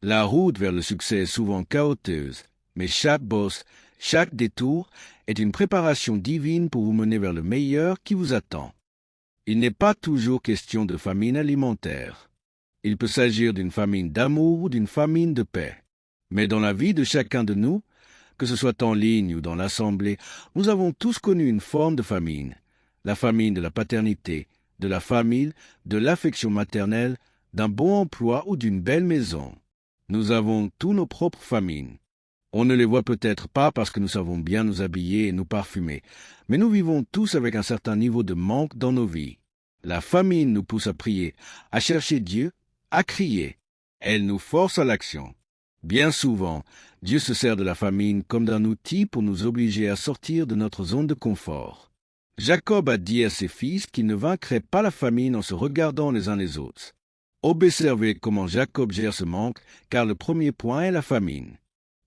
La route vers le succès est souvent chaotique, mais chaque bosse, chaque détour est une préparation divine pour vous mener vers le meilleur qui vous attend. Il n'est pas toujours question de famine alimentaire. Il peut s'agir d'une famine d'amour ou d'une famine de paix. Mais dans la vie de chacun de nous, que ce soit en ligne ou dans l'assemblée, nous avons tous connu une forme de famine. La famine de la paternité, de la famille, de l'affection maternelle, d'un bon emploi ou d'une belle maison. Nous avons tous nos propres famines. On ne les voit peut-être pas parce que nous savons bien nous habiller et nous parfumer, mais nous vivons tous avec un certain niveau de manque dans nos vies. La famine nous pousse à prier, à chercher Dieu, à crier. Elle nous force à l'action. Bien souvent, Dieu se sert de la famine comme d'un outil pour nous obliger à sortir de notre zone de confort. Jacob a dit à ses fils qu'il ne vaincrait pas la famine en se regardant les uns les autres. Observez comment Jacob gère ce manque, car le premier point est la famine.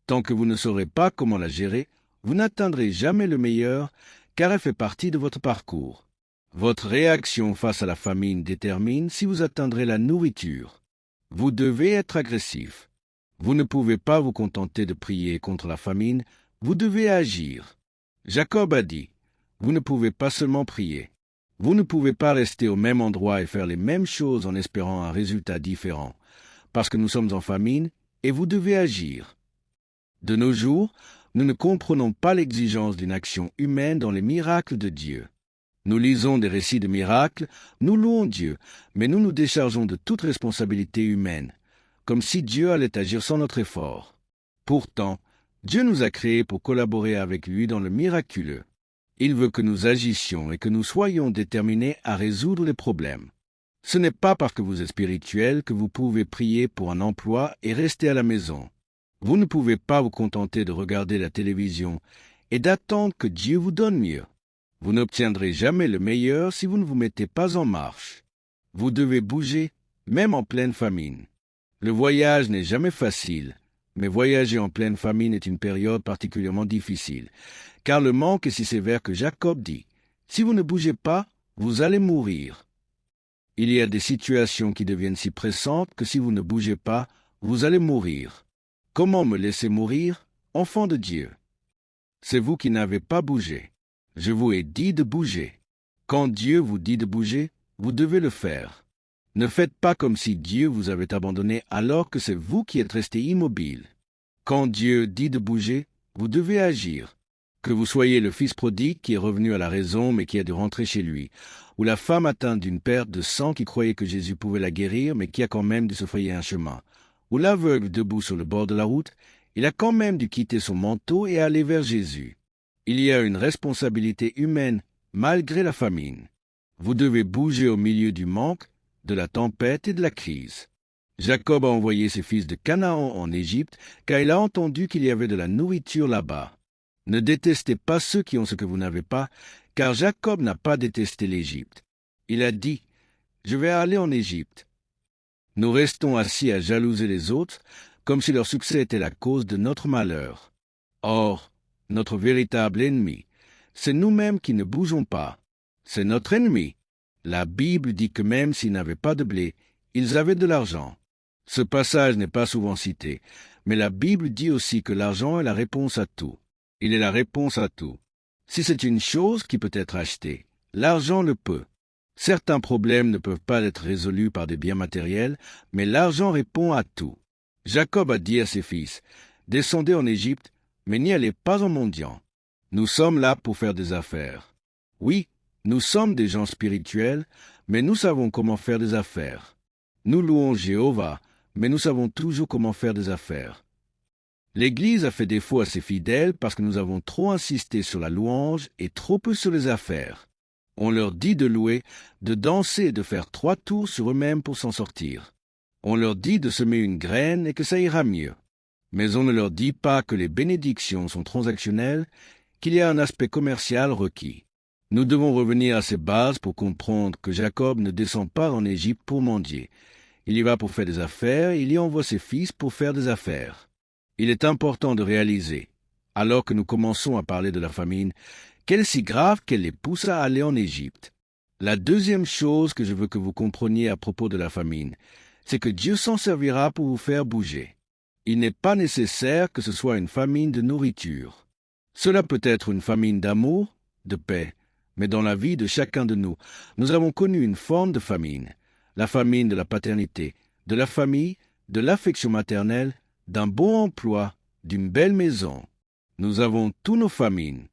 Tant que vous ne saurez pas comment la gérer, vous n'atteindrez jamais le meilleur, car elle fait partie de votre parcours. Votre réaction face à la famine détermine si vous atteindrez la nourriture. Vous devez être agressif. Vous ne pouvez pas vous contenter de prier contre la famine, vous devez agir. Jacob a dit, vous ne pouvez pas seulement prier. Vous ne pouvez pas rester au même endroit et faire les mêmes choses en espérant un résultat différent, parce que nous sommes en famine et vous devez agir. De nos jours, nous ne comprenons pas l'exigence d'une action humaine dans les miracles de Dieu. Nous lisons des récits de miracles, nous louons Dieu, mais nous nous déchargeons de toute responsabilité humaine, comme si Dieu allait agir sans notre effort. Pourtant, Dieu nous a créés pour collaborer avec lui dans le miraculeux. Il veut que nous agissions et que nous soyons déterminés à résoudre les problèmes. Ce n'est pas parce que vous êtes spirituel que vous pouvez prier pour un emploi et rester à la maison. Vous ne pouvez pas vous contenter de regarder la télévision et d'attendre que Dieu vous donne mieux. Vous n'obtiendrez jamais le meilleur si vous ne vous mettez pas en marche. Vous devez bouger, même en pleine famine. Le voyage n'est jamais facile, mais voyager en pleine famine est une période particulièrement difficile, car le manque est si sévère que Jacob dit, « Si vous ne bougez pas, vous allez mourir. » Il y a des situations qui deviennent si pressantes que si vous ne bougez pas, vous allez mourir. Comment me laisser mourir, enfant de Dieu? C'est vous qui n'avez pas bougé. Je vous ai dit de bouger. Quand Dieu vous dit de bouger, vous devez le faire. Ne faites pas comme si Dieu vous avait abandonné alors que c'est vous qui êtes resté immobile. Quand Dieu dit de bouger, vous devez agir. Que vous soyez le fils prodigue qui est revenu à la raison mais qui a dû rentrer chez lui, ou la femme atteinte d'une perte de sang qui croyait que Jésus pouvait la guérir mais qui a quand même dû se frayer un chemin, ou l'aveugle debout sur le bord de la route, il a quand même dû quitter son manteau et aller vers Jésus. Il y a une responsabilité humaine malgré la famine. Vous devez bouger au milieu du manque, de la tempête et de la crise. Jacob a envoyé ses fils de Canaan en Égypte car il a entendu qu'il y avait de la nourriture là-bas. Ne détestez pas ceux qui ont ce que vous n'avez pas, car Jacob n'a pas détesté l'Égypte. Il a dit, « Je vais aller en Égypte. » Nous restons assis à jalouser les autres, comme si leur succès était la cause de notre malheur. Or, notre véritable ennemi, c'est nous-mêmes qui ne bougeons pas. C'est notre ennemi. La Bible dit que même s'ils n'avaient pas de blé, ils avaient de l'argent. Ce passage n'est pas souvent cité, mais la Bible dit aussi que l'argent est la réponse à tout. Il est la réponse à tout. Si c'est une chose qui peut être achetée, l'argent le peut. Certains problèmes ne peuvent pas être résolus par des biens matériels, mais l'argent répond à tout. Jacob a dit à ses fils, « Descendez en Égypte, mais n'y allez pas en mendiant. Nous sommes là pour faire des affaires. » Oui, nous sommes des gens spirituels, mais nous savons comment faire des affaires. Nous louons Jéhovah, mais nous savons toujours comment faire des affaires. L'Église a fait défaut à ses fidèles parce que nous avons trop insisté sur la louange et trop peu sur les affaires. On leur dit de louer, de danser et de faire 3 tours sur eux-mêmes pour s'en sortir. On leur dit de semer une graine et que ça ira mieux. Mais on ne leur dit pas que les bénédictions sont transactionnelles, qu'il y a un aspect commercial requis. Nous devons revenir à ces bases pour comprendre que Jacob ne descend pas en Égypte pour mendier. Il y va pour faire des affaires et il y envoie ses fils pour faire des affaires. Il est important de réaliser, alors que nous commençons à parler de la famine, qu'elle est si grave qu'elle les pousse à aller en Égypte. La deuxième chose que je veux que vous compreniez à propos de la famine, c'est que Dieu s'en servira pour vous faire bouger. Il n'est pas nécessaire que ce soit une famine de nourriture. Cela peut être une famine d'amour, de paix, mais dans la vie de chacun de nous, nous avons connu une forme de famine, la famine de la paternité, de la famille, de l'affection maternelle, d'un bon emploi, d'une belle maison. Nous avons tous nos famines.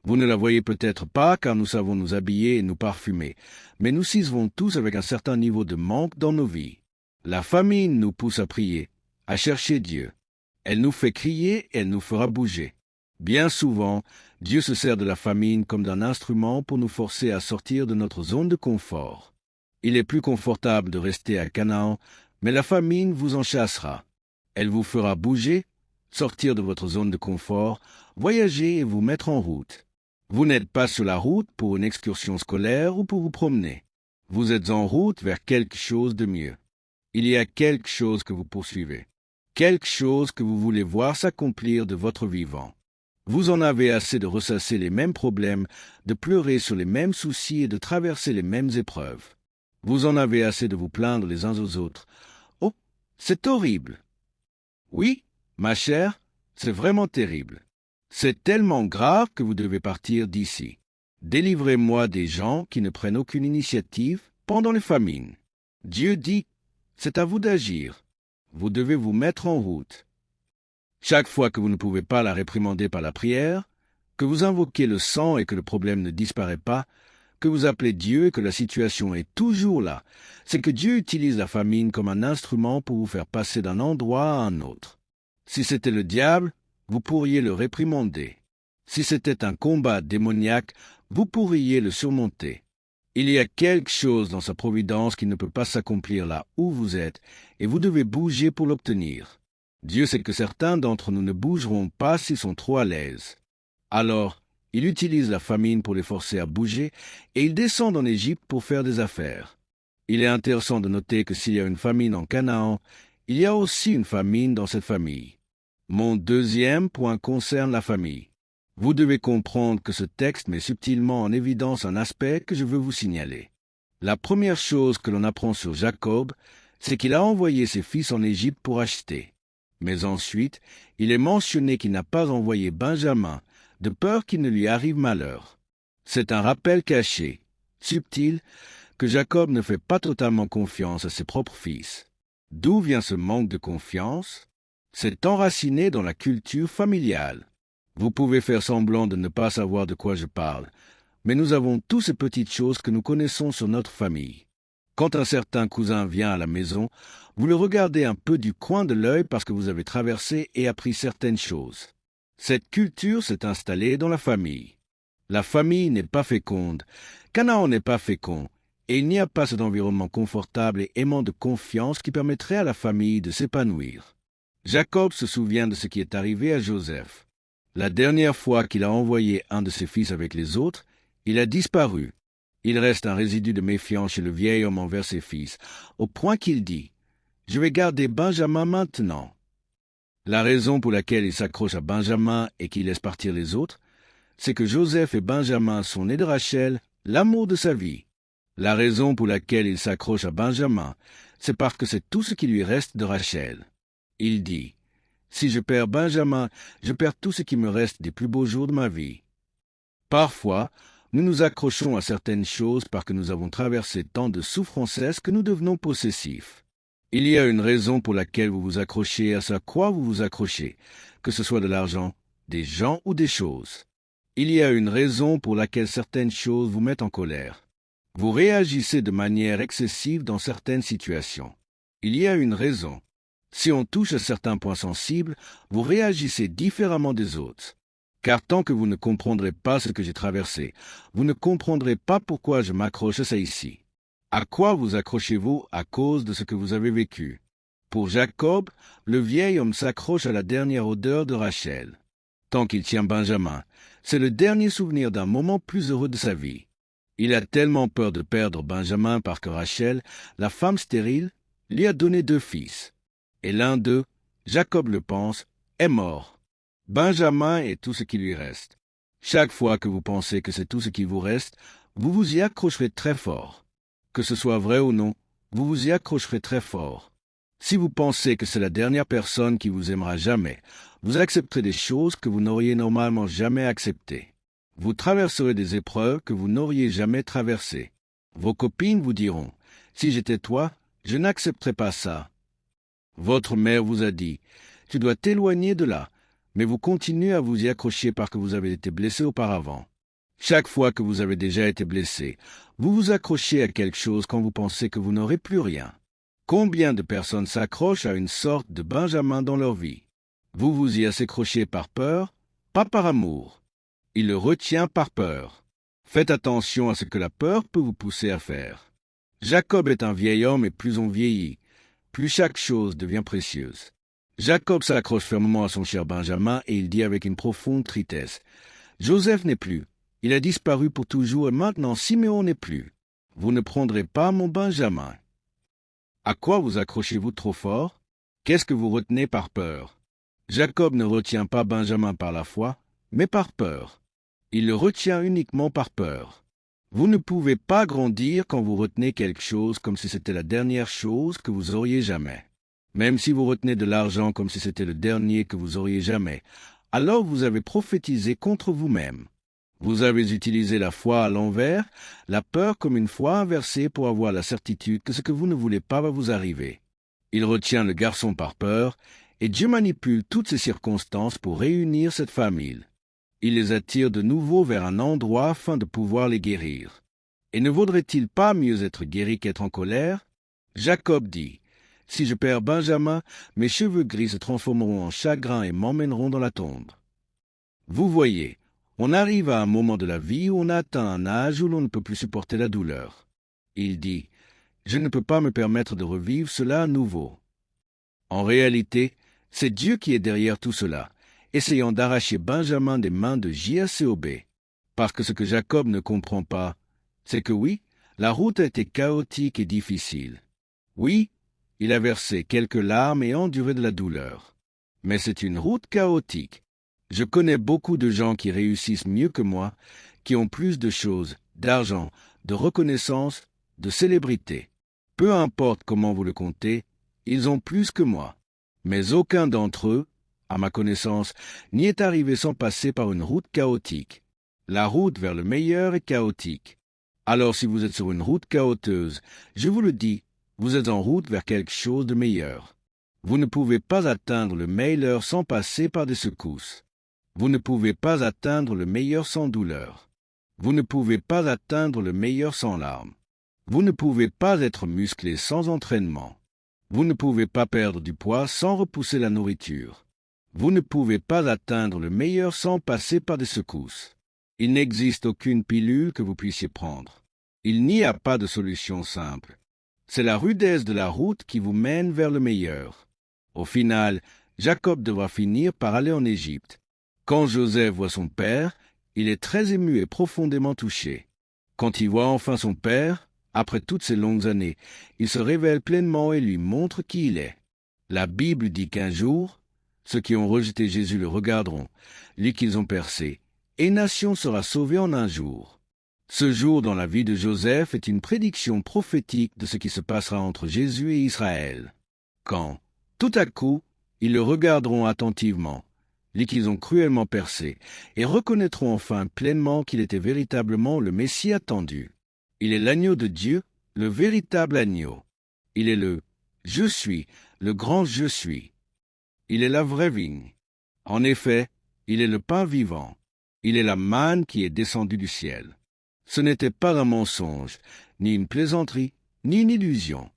Vous ne la voyez peut-être pas car nous savons nous habiller et nous parfumer, mais nous vivons tous avec un certain niveau de manque dans nos vies. La famine nous pousse à prier, à chercher Dieu. Elle nous fait crier et elle nous fera bouger. Bien souvent, Dieu se sert de la famine comme d'un instrument pour nous forcer à sortir de notre zone de confort. Il est plus confortable de rester à Canaan, mais la famine vous en chassera. Elle vous fera bouger, sortir de votre zone de confort, voyager et vous mettre en route. Vous n'êtes pas sur la route pour une excursion scolaire ou pour vous promener. Vous êtes en route vers quelque chose de mieux. Il y a quelque chose que vous poursuivez, quelque chose que vous voulez voir s'accomplir de votre vivant. Vous en avez assez de ressasser les mêmes problèmes, de pleurer sur les mêmes soucis et de traverser les mêmes épreuves. Vous en avez assez de vous plaindre les uns aux autres. « Oh, c'est horrible !» Oui, ma chère, c'est vraiment terrible. C'est tellement grave que vous devez partir d'ici. Délivrez-moi des gens qui ne prennent aucune initiative pendant les famines. Dieu dit, c'est à vous d'agir. Vous devez vous mettre en route. Chaque fois que vous ne pouvez pas la réprimander par la prière, que vous invoquez le sang et que le problème ne disparaît pas, que vous appelez Dieu et que la situation est toujours là, c'est que Dieu utilise la famine comme un instrument pour vous faire passer d'un endroit à un autre. Si c'était le diable, vous pourriez le réprimander. Si c'était un combat démoniaque, vous pourriez le surmonter. Il y a quelque chose dans sa providence qui ne peut pas s'accomplir là où vous êtes, et vous devez bouger pour l'obtenir. Dieu sait que certains d'entre nous ne bougeront pas s'ils sont trop à l'aise. Alors, il utilise la famine pour les forcer à bouger, et il descend en Égypte pour faire des affaires. Il est intéressant de noter que s'il y a une famine en Canaan, il y a aussi une famine dans cette famille. Mon deuxième point concerne la famille. Vous devez comprendre que ce texte met subtilement en évidence un aspect que je veux vous signaler. La première chose que l'on apprend sur Jacob, c'est qu'il a envoyé ses fils en Égypte pour acheter. Mais ensuite, il est mentionné qu'il n'a pas envoyé Benjamin, de peur qu'il ne lui arrive malheur. C'est un rappel caché, subtil, que Jacob ne fait pas totalement confiance à ses propres fils. D'où vient ce manque de confiance? C'est enraciné dans la culture familiale. Vous pouvez faire semblant de ne pas savoir de quoi je parle, mais nous avons tous ces petites choses que nous connaissons sur notre famille. Quand un certain cousin vient à la maison, vous le regardez un peu du coin de l'œil parce que vous avez traversé et appris certaines choses. Cette culture s'est installée dans la famille. La famille n'est pas féconde, Canaan n'est pas fécond, et il n'y a pas cet environnement confortable et aimant de confiance qui permettrait à la famille de s'épanouir. Jacob se souvient de ce qui est arrivé à Joseph. La dernière fois qu'il a envoyé un de ses fils avec les autres, il a disparu. Il reste un résidu de méfiance chez le vieil homme envers ses fils, au point qu'il dit « Je vais garder Benjamin maintenant ». La raison pour laquelle il s'accroche à Benjamin et qu'il laisse partir les autres, c'est que Joseph et Benjamin sont nés de Rachel, l'amour de sa vie. La raison pour laquelle il s'accroche à Benjamin, c'est parce que c'est tout ce qui lui reste de Rachel. Il dit « Si je perds Benjamin, je perds tout ce qui me reste des plus beaux jours de ma vie. » Parfois, nous nous accrochons à certaines choses parce que nous avons traversé tant de souffrances que nous devenons possessifs. Il y a une raison pour laquelle vous vous accrochez à ce à quoi vous vous accrochez, que ce soit de l'argent, des gens ou des choses. Il y a une raison pour laquelle certaines choses vous mettent en colère. Vous réagissez de manière excessive dans certaines situations. Il y a une raison. Si on touche à certains points sensibles, vous réagissez différemment des autres. Car tant que vous ne comprendrez pas ce que j'ai traversé, vous ne comprendrez pas pourquoi je m'accroche à ça ici. À quoi vous accrochez-vous à cause de ce que vous avez vécu? Pour Jacob, le vieil homme s'accroche à la dernière odeur de Rachel. Tant qu'il tient Benjamin, c'est le dernier souvenir d'un moment plus heureux de sa vie. Il a tellement peur de perdre Benjamin parce que Rachel, la femme stérile, lui a donné 2 fils. Et l'un d'eux, Jacob le pense, est mort. Benjamin est tout ce qui lui reste. Chaque fois que vous pensez que c'est tout ce qui vous reste, vous vous y accrocherez très fort. Que ce soit vrai ou non, vous vous y accrocherez très fort. Si vous pensez que c'est la dernière personne qui vous aimera jamais, vous accepterez des choses que vous n'auriez normalement jamais acceptées. Vous traverserez des épreuves que vous n'auriez jamais traversées. Vos copines vous diront, « Si j'étais toi, je n'accepterais pas ça. » Votre mère vous a dit, « Tu dois t'éloigner de là », mais vous continuez à vous y accrocher parce que vous avez été blessé auparavant. Chaque fois que vous avez déjà été blessé, vous vous accrochez à quelque chose quand vous pensez que vous n'aurez plus rien. Combien de personnes s'accrochent à une sorte de Benjamin dans leur vie? Vous vous y accrochez par peur, pas par amour. Il le retient par peur. Faites attention à ce que la peur peut vous pousser à faire. Jacob est un vieil homme et plus on vieillit, plus chaque chose devient précieuse. Jacob s'accroche fermement à son cher Benjamin et il dit avec une profonde tristesse, « Joseph n'est plus. Il a disparu pour toujours et maintenant Siméon n'est plus. Vous ne prendrez pas mon Benjamin. » À quoi vous accrochez-vous trop fort? Qu'est-ce que vous retenez par peur? Jacob ne retient pas Benjamin par la foi, mais par peur. Il le retient uniquement par peur. Vous ne pouvez pas grandir quand vous retenez quelque chose comme si c'était la dernière chose que vous auriez jamais. Même si vous retenez de l'argent comme si c'était le dernier que vous auriez jamais, alors vous avez prophétisé contre vous-même. Vous avez utilisé la foi à l'envers, la peur comme une foi inversée pour avoir la certitude que ce que vous ne voulez pas va vous arriver. Il retient le garçon par peur, et Dieu manipule toutes ces circonstances pour réunir cette famille. Il les attire de nouveau vers un endroit afin de pouvoir les guérir. Et ne vaudrait-il pas mieux être guéri qu'être en colère? Jacob dit, « Si je perds Benjamin, mes cheveux gris se transformeront en chagrin et m'emmèneront dans la tombe. » Vous voyez, on arrive à un moment de la vie où on a atteint un âge où l'on ne peut plus supporter la douleur. Il dit, « Je ne peux pas me permettre de revivre cela à nouveau. » En réalité, c'est Dieu qui est derrière tout cela, essayant d'arracher Benjamin des mains de Jacob. Parce que ce que Jacob ne comprend pas, c'est que oui, la route a été chaotique et difficile. Oui, il a versé quelques larmes et enduré de la douleur. Mais c'est une route chaotique. Je connais beaucoup de gens qui réussissent mieux que moi, qui ont plus de choses, d'argent, de reconnaissance, de célébrité. Peu importe comment vous le comptez, ils ont plus que moi. Mais aucun d'entre eux, à ma connaissance, n'y est arrivé sans passer par une route chaotique. La route vers le meilleur est chaotique. Alors si vous êtes sur une route chaoteuse, je vous le dis, vous êtes en route vers quelque chose de meilleur. Vous ne pouvez pas atteindre le meilleur sans passer par des secousses. Vous ne pouvez pas atteindre le meilleur sans douleur. Vous ne pouvez pas atteindre le meilleur sans larmes. Vous ne pouvez pas être musclé sans entraînement. Vous ne pouvez pas perdre du poids sans repousser la nourriture. Vous ne pouvez pas atteindre le meilleur sans passer par des secousses. Il n'existe aucune pilule que vous puissiez prendre. Il n'y a pas de solution simple. C'est la rudesse de la route qui vous mène vers le meilleur. Au final, Jacob devra finir par aller en Égypte. Quand Joseph voit son père, il est très ému et profondément touché. Quand il voit enfin son père, après toutes ces longues années, il se révèle pleinement et lui montre qui il est. La Bible dit qu'un jour, ceux qui ont rejeté Jésus le regarderont, lui qu'ils ont percé, et une nation sera sauvée en un jour. Ce jour dans la vie de Joseph est une prédiction prophétique de ce qui se passera entre Jésus et Israël. Quand, tout à coup, ils le regarderont attentivement, lui qu'ils ont cruellement percé, et reconnaîtront enfin pleinement qu'il était véritablement le Messie attendu. Il est l'agneau de Dieu, le véritable agneau. Il est le « Je suis », le grand « Je suis ». Il est la vraie vigne. En effet, il est le pain vivant. Il est la manne qui est descendue du ciel. Ce n'était pas un mensonge, ni une plaisanterie, ni une illusion.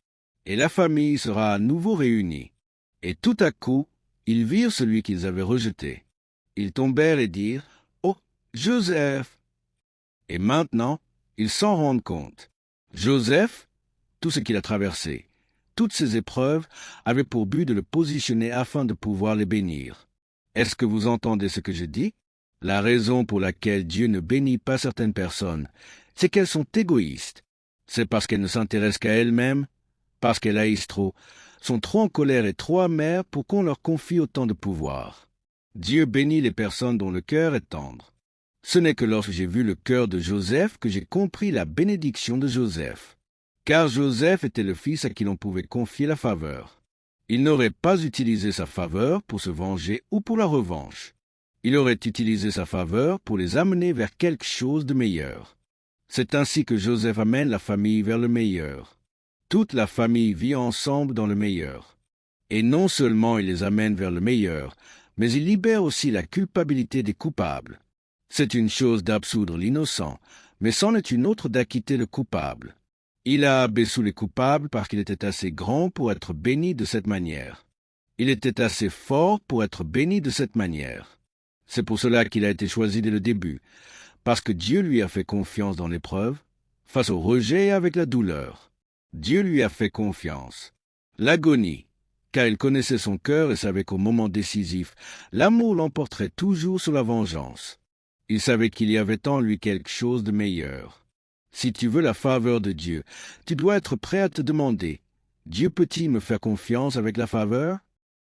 Et la famille sera à nouveau réunie. Et tout à coup, ils virent celui qu'ils avaient rejeté. Ils tombèrent et dirent « Oh, Joseph !» Et maintenant, ils s'en rendent compte. Joseph, tout ce qu'il a traversé, toutes ces épreuves, avaient pour but de le positionner afin de pouvoir les bénir. Est-ce que vous entendez ce que je dis? La raison pour laquelle Dieu ne bénit pas certaines personnes, c'est qu'elles sont égoïstes. C'est parce qu'elles ne s'intéressent qu'à elles-mêmes, parce qu'elles haïssent trop, sont trop en colère et trop amères pour qu'on leur confie autant de pouvoir. Dieu bénit les personnes dont le cœur est tendre. Ce n'est que lorsque j'ai vu le cœur de Joseph que j'ai compris la bénédiction de Joseph. Car Joseph était le fils à qui l'on pouvait confier la faveur. Il n'aurait pas utilisé sa faveur pour se venger ou pour la revanche. Il aurait utilisé sa faveur pour les amener vers quelque chose de meilleur. C'est ainsi que Joseph amène la famille vers le meilleur. Toute la famille vit ensemble dans le meilleur. Et non seulement il les amène vers le meilleur, mais il libère aussi la culpabilité des coupables. C'est une chose d'absoudre l'innocent, mais c'en est une autre d'acquitter le coupable. Il a abaissé les coupables parce qu'il était assez grand pour être béni de cette manière. Il était assez fort pour être béni de cette manière. C'est pour cela qu'il a été choisi dès le début, parce que Dieu lui a fait confiance dans l'épreuve, face au rejet et avec la douleur. Dieu lui a fait confiance. L'agonie, car il connaissait son cœur et savait qu'au moment décisif, l'amour l'emporterait toujours sur la vengeance. Il savait qu'il y avait en lui quelque chose de meilleur. Si tu veux la faveur de Dieu, tu dois être prêt à te demander, Dieu peut-il me faire confiance avec la faveur?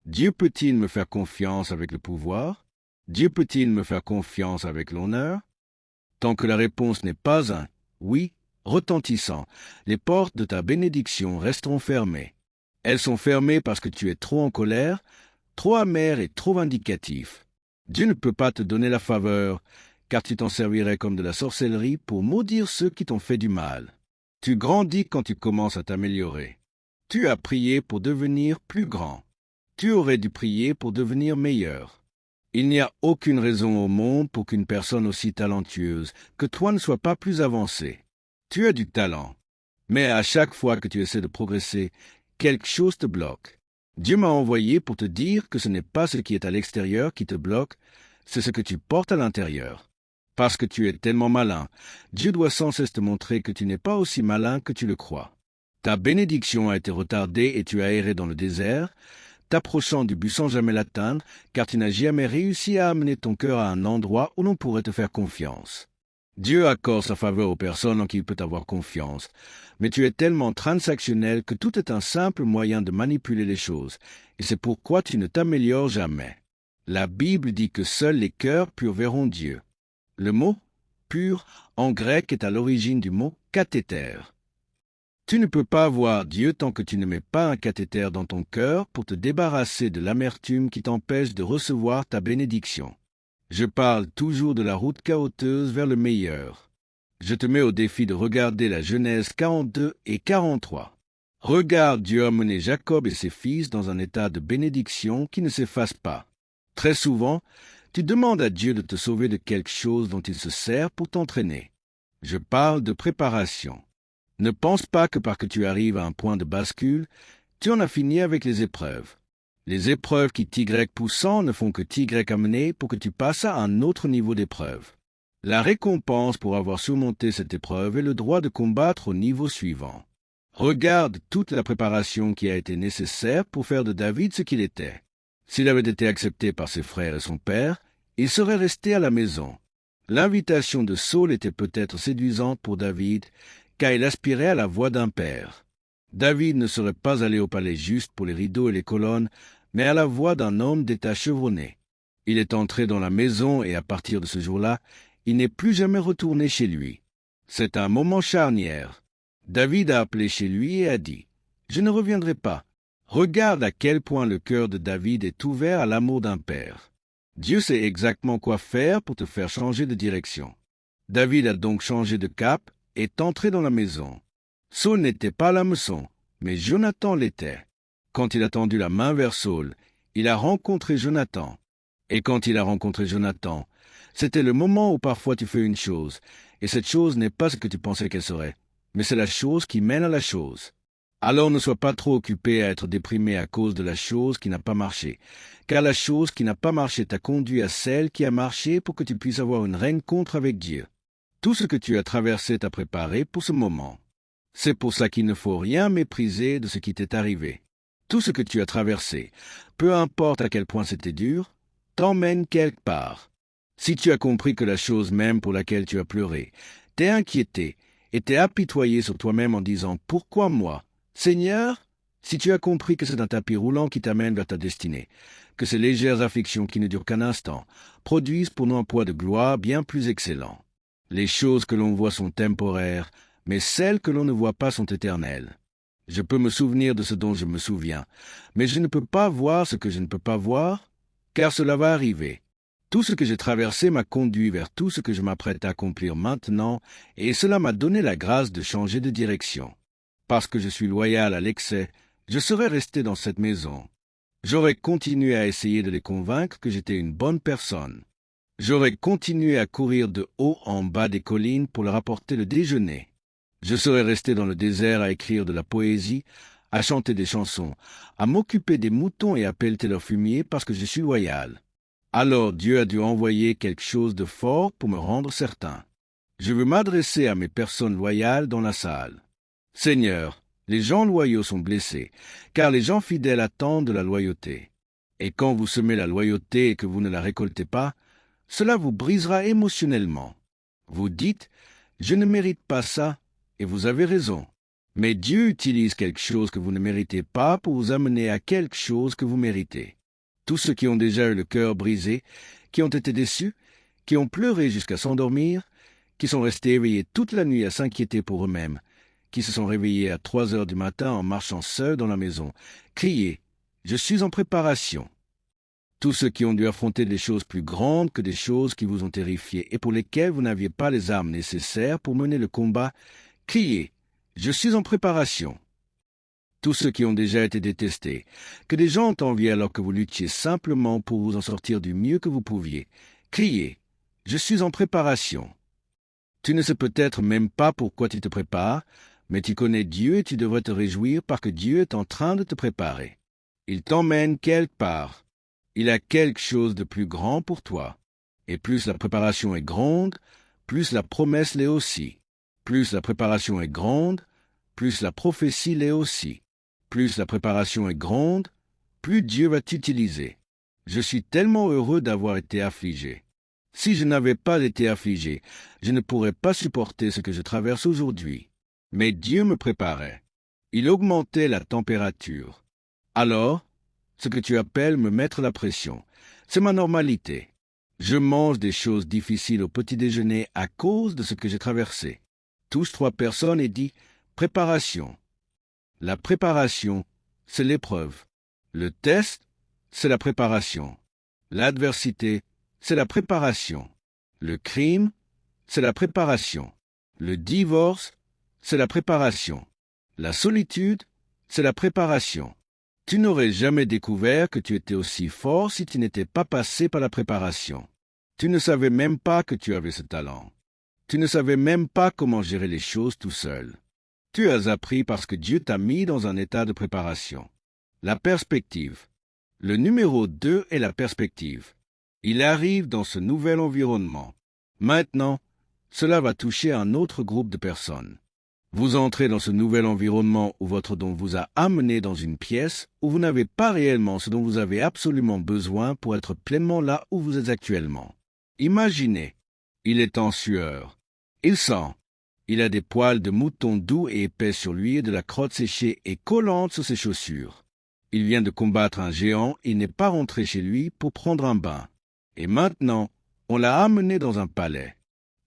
Dieu peut-il me faire confiance avec le pouvoir? Dieu peut-il me faire confiance avec l'honneur? Tant que la réponse n'est pas un « oui » retentissant, les portes de ta bénédiction resteront fermées. Elles sont fermées parce que tu es trop en colère, trop amer et trop vindicatif. Dieu ne peut pas te donner la faveur, car tu t'en servirais comme de la sorcellerie pour maudire ceux qui t'ont fait du mal. Tu grandis quand tu commences à t'améliorer. Tu as prié pour devenir plus grand. Tu aurais dû prier pour devenir meilleur. Il n'y a aucune raison au monde pour qu'une personne aussi talentueuse que toi ne soit pas plus avancée. Tu as du talent, mais à chaque fois que tu essaies de progresser, quelque chose te bloque. Dieu m'a envoyé pour te dire que ce n'est pas ce qui est à l'extérieur qui te bloque, c'est ce que tu portes à l'intérieur. Parce que tu es tellement malin, Dieu doit sans cesse te montrer que tu n'es pas aussi malin que tu le crois. Ta bénédiction a été retardée et tu as erré dans le désert, t'approchant du but sans jamais l'atteindre, car tu n'as jamais réussi à amener ton cœur à un endroit où l'on pourrait te faire confiance. Dieu accorde sa faveur aux personnes en qui il peut avoir confiance, mais tu es tellement transactionnel que tout est un simple moyen de manipuler les choses, et c'est pourquoi tu ne t'améliores jamais. La Bible dit que seuls les cœurs purs verront Dieu. Le mot « pur » en grec est à l'origine du mot « cathéter ». Tu ne peux pas voir Dieu tant que tu ne mets pas un cathéter dans ton cœur pour te débarrasser de l'amertume qui t'empêche de recevoir ta bénédiction. Je parle toujours de la route chaoteuse vers le meilleur. Je te mets au défi de regarder la Genèse 42 et 43. Regarde, Dieu a mené Jacob et ses fils dans un état de bénédiction qui ne s'efface pas. Très souvent, tu demandes à Dieu de te sauver de quelque chose dont il se sert pour t'entraîner. Je parle de préparation. Ne pense pas que parce que tu arrives à un point de bascule, tu en as fini avec les épreuves. Les épreuves qui t'y poussant ne font que t'y amener pour que tu passes à un autre niveau d'épreuve. La récompense pour avoir surmonté cette épreuve est le droit de combattre au niveau suivant. Regarde toute la préparation qui a été nécessaire pour faire de David ce qu'il était. S'il avait été accepté par ses frères et son père, il serait resté à la maison. L'invitation de Saül était peut-être séduisante pour David, car il aspirait à la voix d'un père. David ne serait pas allé au palais juste pour les rideaux et les colonnes, mais à la voix d'un homme d'état chevronné. Il est entré dans la maison et à partir de ce jour-là, il n'est plus jamais retourné chez lui. C'est un moment charnière. David a appelé chez lui et a dit « Je ne reviendrai pas. » Regarde à quel point le cœur de David est ouvert à l'amour d'un père. Dieu sait exactement quoi faire pour te faire changer de direction. David a donc changé de cap et est entré dans la maison. Saül n'était pas à l'hameçon, mais Jonathan l'était. Quand il a tendu la main vers Saül, il a rencontré Jonathan. Et quand il a rencontré Jonathan, c'était le moment où parfois tu fais une chose, et cette chose n'est pas ce que tu pensais qu'elle serait, mais c'est la chose qui mène à la chose. Alors ne sois pas trop occupé à être déprimé à cause de la chose qui n'a pas marché, car la chose qui n'a pas marché t'a conduit à celle qui a marché pour que tu puisses avoir une rencontre avec Dieu. Tout ce que tu as traversé t'a préparé pour ce moment. C'est pour ça qu'il ne faut rien mépriser de ce qui t'est arrivé. Tout ce que tu as traversé, peu importe à quel point c'était dur, t'emmène quelque part. Si tu as compris que la chose même pour laquelle tu as pleuré, t'es inquiété et t'es apitoyé sur toi-même en disant « Pourquoi moi ?» Seigneur, si tu as compris que c'est un tapis roulant qui t'amène vers ta destinée, que ces légères afflictions qui ne durent qu'un instant produisent pour nous un poids de gloire bien plus excellent. Les choses que l'on voit sont temporaires, mais celles que l'on ne voit pas sont éternelles. Je peux me souvenir de ce dont je me souviens, mais je ne peux pas voir ce que je ne peux pas voir, car cela va arriver. Tout ce que j'ai traversé m'a conduit vers tout ce que je m'apprête à accomplir maintenant, et cela m'a donné la grâce de changer de direction. Parce que je suis loyal à l'excès, je serais resté dans cette maison. J'aurais continué à essayer de les convaincre que j'étais une bonne personne. J'aurais continué à courir de haut en bas des collines pour leur apporter le déjeuner. Je serais resté dans le désert à écrire de la poésie, à chanter des chansons, à m'occuper des moutons et à pelleter leur fumier parce que je suis loyal. Alors Dieu a dû envoyer quelque chose de fort pour me rendre certain. Je veux m'adresser à mes personnes loyales dans la salle. Seigneur, les gens loyaux sont blessés, car les gens fidèles attendent de la loyauté. Et quand vous semez la loyauté et que vous ne la récoltez pas, cela vous brisera émotionnellement. Vous dites, « Je ne mérite pas ça », et vous avez raison. Mais Dieu utilise quelque chose que vous ne méritez pas pour vous amener à quelque chose que vous méritez. Tous ceux qui ont déjà eu le cœur brisé, qui ont été déçus, qui ont pleuré jusqu'à s'endormir, qui sont restés éveillés toute la nuit à s'inquiéter pour eux-mêmes, qui se sont réveillés à 3 heures du matin en marchant seuls dans la maison, criez, « Je suis en préparation ». Tous ceux qui ont dû affronter des choses plus grandes que des choses qui vous ont terrifié et pour lesquelles vous n'aviez pas les armes nécessaires pour mener le combat, criez, « Je suis en préparation ». Tous ceux qui ont déjà été détestés, que des gens ont envié alors que vous luttiez simplement pour vous en sortir du mieux que vous pouviez, criez, « Je suis en préparation ». Tu ne sais peut-être même pas pourquoi tu te prépares, mais tu connais Dieu et tu devrais te réjouir parce que Dieu est en train de te préparer. Il t'emmène quelque part. Il a quelque chose de plus grand pour toi. Et plus la préparation est grande, plus la promesse l'est aussi. Plus la préparation est grande, plus la prophétie l'est aussi. Plus la préparation est grande, plus Dieu va t'utiliser. Je suis tellement heureux d'avoir été affligé. Si je n'avais pas été affligé, je ne pourrais pas supporter ce que je traverse aujourd'hui. Mais Dieu me préparait. Il augmentait la température. Alors, ce que tu appelles me mettre la pression, c'est ma normalité. Je mange des choses difficiles au petit déjeuner à cause de ce que j'ai traversé. Touche 3 personnes et dis « préparation ». La préparation, c'est l'épreuve. Le test, c'est la préparation. L'adversité, c'est la préparation. Le crime, c'est la préparation. Le divorce, c'est la préparation. La solitude, c'est la préparation. Tu n'aurais jamais découvert que tu étais aussi fort si tu n'étais pas passé par la préparation. Tu ne savais même pas que tu avais ce talent. Tu ne savais même pas comment gérer les choses tout seul. Tu as appris parce que Dieu t'a mis dans un état de préparation. La perspective. Le numéro 2 est la perspective. Il arrive dans ce nouvel environnement. Maintenant, cela va toucher un autre groupe de personnes. Vous entrez dans ce nouvel environnement où votre don vous a amené dans une pièce où vous n'avez pas réellement ce dont vous avez absolument besoin pour être pleinement là où vous êtes actuellement. Imaginez, il est en sueur. Il sent. Il a des poils de mouton doux et épais sur lui et de la crotte séchée et collante sur ses chaussures. Il vient de combattre un géant et n'est pas rentré chez lui pour prendre un bain. Et maintenant, on l'a amené dans un palais.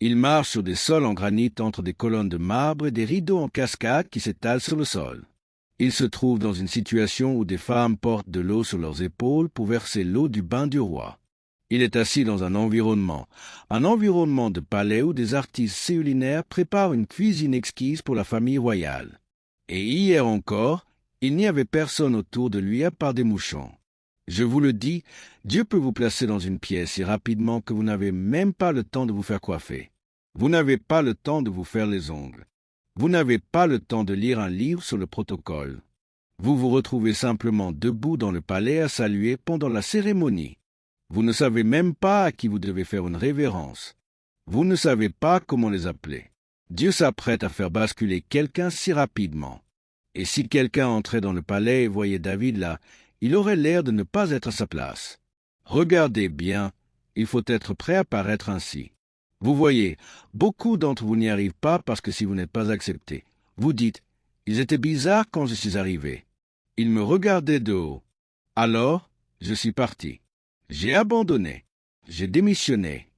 Il marche sur des sols en granit entre des colonnes de marbre et des rideaux en cascade qui s'étalent sur le sol. Il se trouve dans une situation où des femmes portent de l'eau sur leurs épaules pour verser l'eau du bain du roi. Il est assis dans un environnement de palais où des artistes séulinaires préparent une cuisine exquise pour la famille royale. Et hier encore, il n'y avait personne autour de lui à part des mouchons. Je vous le dis, Dieu peut vous placer dans une pièce si rapidement que vous n'avez même pas le temps de vous faire coiffer. Vous n'avez pas le temps de vous faire les ongles. Vous n'avez pas le temps de lire un livre sur le protocole. Vous vous retrouvez simplement debout dans le palais à saluer pendant la cérémonie. Vous ne savez même pas à qui vous devez faire une révérence. Vous ne savez pas comment les appeler. Dieu s'apprête à faire basculer quelqu'un si rapidement. Et si quelqu'un entrait dans le palais et voyait David là, il aurait l'air de ne pas être à sa place. Regardez bien, il faut être prêt à paraître ainsi. Vous voyez, beaucoup d'entre vous n'y arrivent pas parce que si vous n'êtes pas accepté, vous dites, « Ils étaient bizarres quand je suis arrivé. Ils me regardaient de haut. Alors, je suis parti. J'ai abandonné. J'ai démissionné. »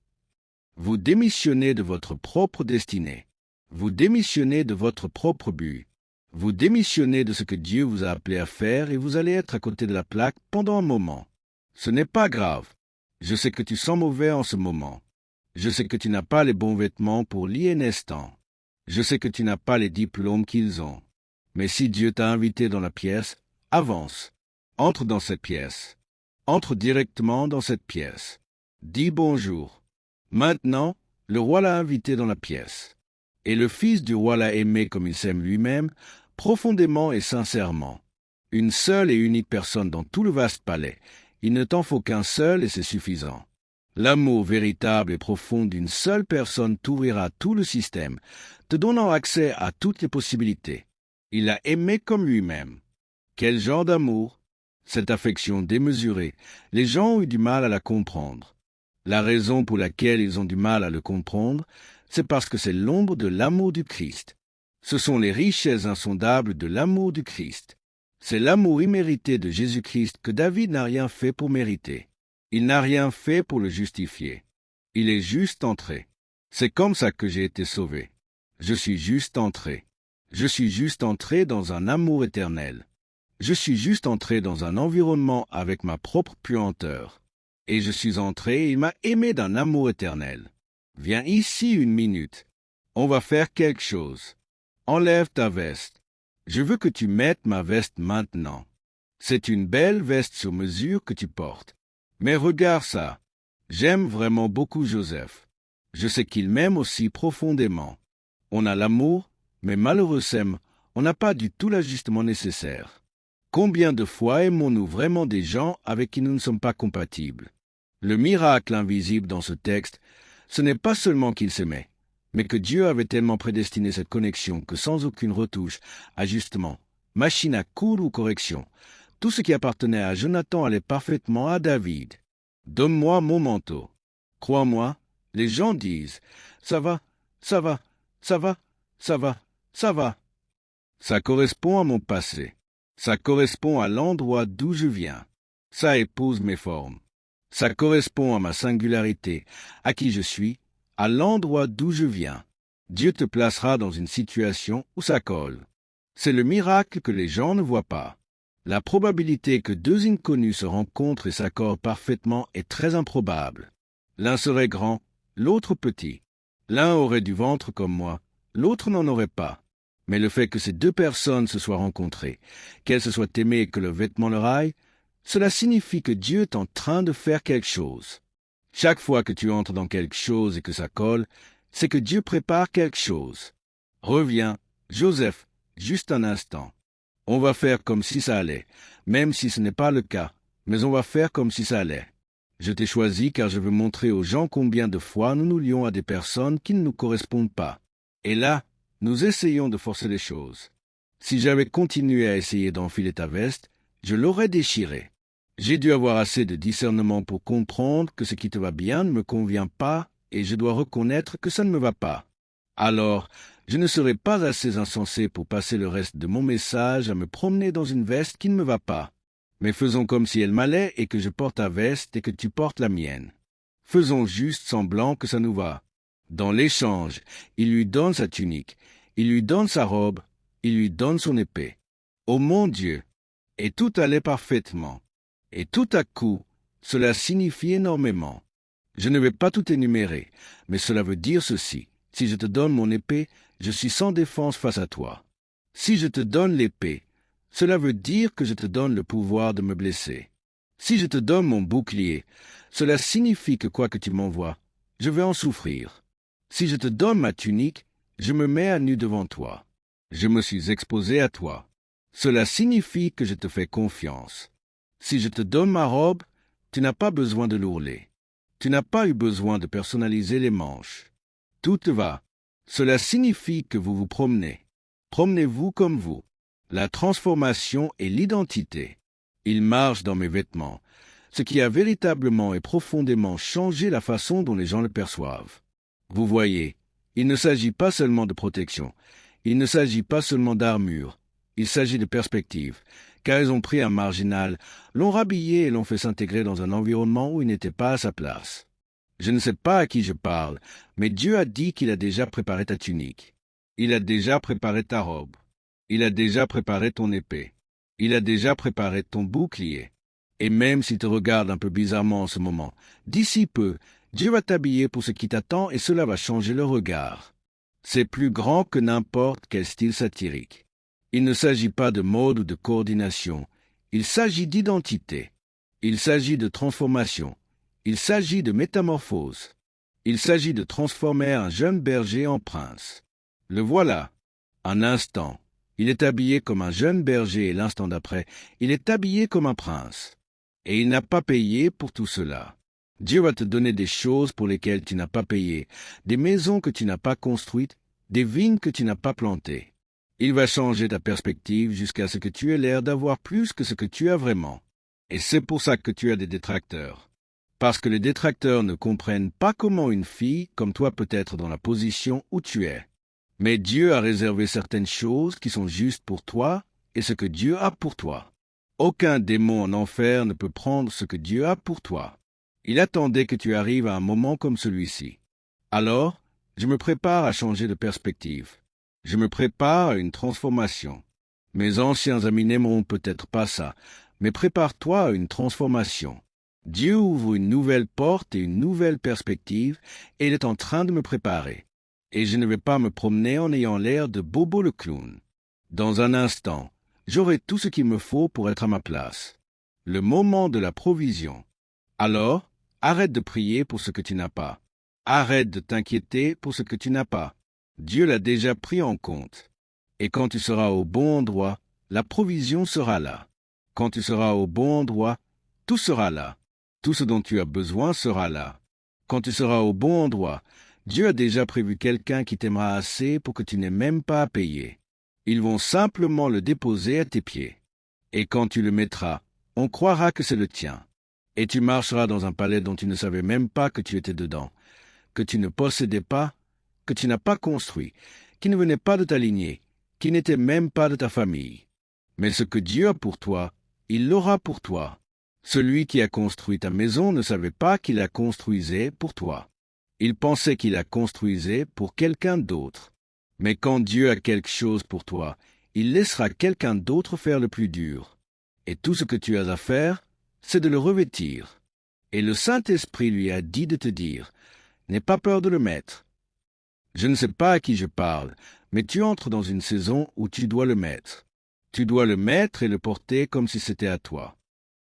Vous démissionnez de votre propre destinée. Vous démissionnez de votre propre but. Vous démissionnez de ce que Dieu vous a appelé à faire et vous allez être à côté de la plaque pendant un moment. Ce n'est pas grave. Je sais que tu sens mauvais en ce moment. Je sais que tu n'as pas les bons vêtements pour l'INStant. Je sais que tu n'as pas les diplômes qu'ils ont. Mais si Dieu t'a invité dans la pièce, avance. Entre dans cette pièce. Entre directement dans cette pièce. Dis bonjour. Maintenant, le roi l'a invité dans la pièce. Et le fils du roi l'a aimé comme il s'aime lui-même, profondément et sincèrement. Une seule et unique personne dans tout le vaste palais. Il ne t'en faut qu'un seul et c'est suffisant. L'amour véritable et profond d'une seule personne t'ouvrira tout le système, te donnant accès à toutes les possibilités. Il l'a aimé comme lui-même. Quel genre d'amour? Cette affection démesurée, les gens ont eu du mal à la comprendre. La raison pour laquelle ils ont du mal à le comprendre, c'est parce que c'est l'ombre de l'amour du Christ. Ce sont les richesses insondables de l'amour du Christ. C'est l'amour immérité de Jésus-Christ que David n'a rien fait pour mériter. Il n'a rien fait pour le justifier. Il est juste entré. C'est comme ça que j'ai été sauvé. Je suis juste entré. Je suis juste entré dans un amour éternel. Je suis juste entré dans un environnement avec ma propre puanteur. Et je suis entré et il m'a aimé d'un amour éternel. Viens ici une minute. On va faire quelque chose. Enlève ta veste. Je veux que tu mettes ma veste maintenant. C'est une belle veste sur mesure que tu portes. Mais regarde ça. J'aime vraiment beaucoup Joseph. Je sais qu'il m'aime aussi profondément. On a l'amour, mais malheureusement, on n'a pas du tout l'ajustement nécessaire. Combien de fois aimons-nous vraiment des gens avec qui nous ne sommes pas compatibles? Le miracle invisible dans ce texte, ce n'est pas seulement qu'ils s'aimaient, mais que Dieu avait tellement prédestiné cette connexion que sans aucune retouche, ajustement, machine à coudre ou correction, tout ce qui appartenait à Jonathan allait parfaitement à David. Donne-moi mon manteau. Crois-moi, les gens disent « ça va, ça va, ça va, ça va, ça va ». Ça correspond à mon passé. Ça correspond à l'endroit d'où je viens. Ça épouse mes formes. Ça correspond à ma singularité, à qui je suis, à l'endroit d'où je viens. Dieu te placera dans une situation où ça colle. C'est le miracle que les gens ne voient pas. La probabilité que deux inconnus se rencontrent et s'accordent parfaitement est très improbable. L'un serait grand, l'autre petit. L'un aurait du ventre comme moi, l'autre n'en aurait pas. Mais le fait que ces deux personnes se soient rencontrées, qu'elles se soient aimées et que leurs vêtements leur aillent, cela signifie que Dieu est en train de faire quelque chose. Chaque fois que tu entres dans quelque chose et que ça colle, c'est que Dieu prépare quelque chose. Reviens, Joseph, juste un instant. On va faire comme si ça allait, même si ce n'est pas le cas, mais on va faire comme si ça allait. Je t'ai choisi car je veux montrer aux gens combien de fois nous nous lions à des personnes qui ne nous correspondent pas. Et là, nous essayons de forcer les choses. Si j'avais continué à essayer d'enfiler ta veste, je l'aurais déchirée. J'ai dû avoir assez de discernement pour comprendre que ce qui te va bien ne me convient pas et je dois reconnaître que ça ne me va pas. Alors, je ne serai pas assez insensé pour passer le reste de mon message à me promener dans une veste qui ne me va pas. Mais faisons comme si elle m'allait et que je porte ta veste et que tu portes la mienne. Faisons juste semblant que ça nous va. Dans l'échange, il lui donne sa tunique, il lui donne sa robe, il lui donne son épée. Oh mon Dieu! Et tout allait parfaitement. Et tout à coup, cela signifie énormément. Je ne vais pas tout énumérer, mais cela veut dire ceci. Si je te donne mon épée, je suis sans défense face à toi. Si je te donne l'épée, cela veut dire que je te donne le pouvoir de me blesser. Si je te donne mon bouclier, cela signifie que quoi que tu m'envoies, je vais en souffrir. Si je te donne ma tunique, je me mets à nu devant toi. Je me suis exposé à toi. Cela signifie que je te fais confiance. Si je te donne ma robe, tu n'as pas besoin de l'ourler. Tu n'as pas eu besoin de personnaliser les manches. Tout te va. Cela signifie que vous vous promenez. Promenez-vous comme vous. La transformation est l'identité. Il marche dans mes vêtements, ce qui a véritablement et profondément changé la façon dont les gens le perçoivent. Vous voyez, il ne s'agit pas seulement de protection, il ne s'agit pas seulement d'armure, il s'agit de perspective, car ils ont pris un marginal, l'ont rhabillé et l'ont fait s'intégrer dans un environnement où il n'était pas à sa place. Je ne sais pas à qui je parle, mais Dieu a dit qu'il a déjà préparé ta tunique. Il a déjà préparé ta robe. Il a déjà préparé ton épée. Il a déjà préparé ton bouclier. Et même s'il te regarde un peu bizarrement en ce moment, d'ici peu, Dieu va t'habiller pour ce qui t'attend et cela va changer le regard. C'est plus grand que n'importe quel style satirique. Il ne s'agit pas de mode ou de coordination. Il s'agit d'identité. Il s'agit de transformation. Il s'agit de métamorphose. Il s'agit de transformer un jeune berger en prince. Le voilà. Un instant. Il est habillé comme un jeune berger et l'instant d'après, il est habillé comme un prince. Et il n'a pas payé pour tout cela. Dieu va te donner des choses pour lesquelles tu n'as pas payé, des maisons que tu n'as pas construites, des vignes que tu n'as pas plantées. Il va changer ta perspective jusqu'à ce que tu aies l'air d'avoir plus que ce que tu as vraiment. Et c'est pour ça que tu as des détracteurs. Parce que les détracteurs ne comprennent pas comment une fille comme toi peut être dans la position où tu es. Mais Dieu a réservé certaines choses qui sont justes pour toi et ce que Dieu a pour toi. Aucun démon en enfer ne peut prendre ce que Dieu a pour toi. Il attendait que tu arrives à un moment comme celui-ci. Alors, je me prépare à changer de perspective. Je me prépare à une transformation. Mes anciens amis n'aimeront peut-être pas ça, mais prépare-toi à une transformation. Dieu ouvre une nouvelle porte et une nouvelle perspective, et il est en train de me préparer. Et je ne vais pas me promener en ayant l'air de Bobo le clown. Dans un instant, j'aurai tout ce qu'il me faut pour être à ma place. Le moment de la provision. Alors, arrête de prier pour ce que tu n'as pas. Arrête de t'inquiéter pour ce que tu n'as pas. Dieu l'a déjà pris en compte. Et quand tu seras au bon endroit, la provision sera là. Quand tu seras au bon endroit, tout sera là. Tout ce dont tu as besoin sera là. Quand tu seras au bon endroit, Dieu a déjà prévu quelqu'un qui t'aimera assez pour que tu n'aies même pas à payer. Ils vont simplement le déposer à tes pieds. Et quand tu le mettras, on croira que c'est le tien. Et tu marcheras dans un palais dont tu ne savais même pas que tu étais dedans, que tu ne possédais pas, que tu n'as pas construit, qui ne venait pas de ta lignée, qui n'était même pas de ta famille. Mais ce que Dieu a pour toi, il l'aura pour toi. Celui qui a construit ta maison ne savait pas qu'il la construisait pour toi. Il pensait qu'il la construisait pour quelqu'un d'autre. Mais quand Dieu a quelque chose pour toi, il laissera quelqu'un d'autre faire le plus dur. Et tout ce que tu as à faire, c'est de le revêtir. Et le Saint-Esprit lui a dit de te dire, n'aie pas peur de le mettre. Je ne sais pas à qui je parle, mais tu entres dans une saison où tu dois le mettre. Tu dois le mettre et le porter comme si c'était à toi.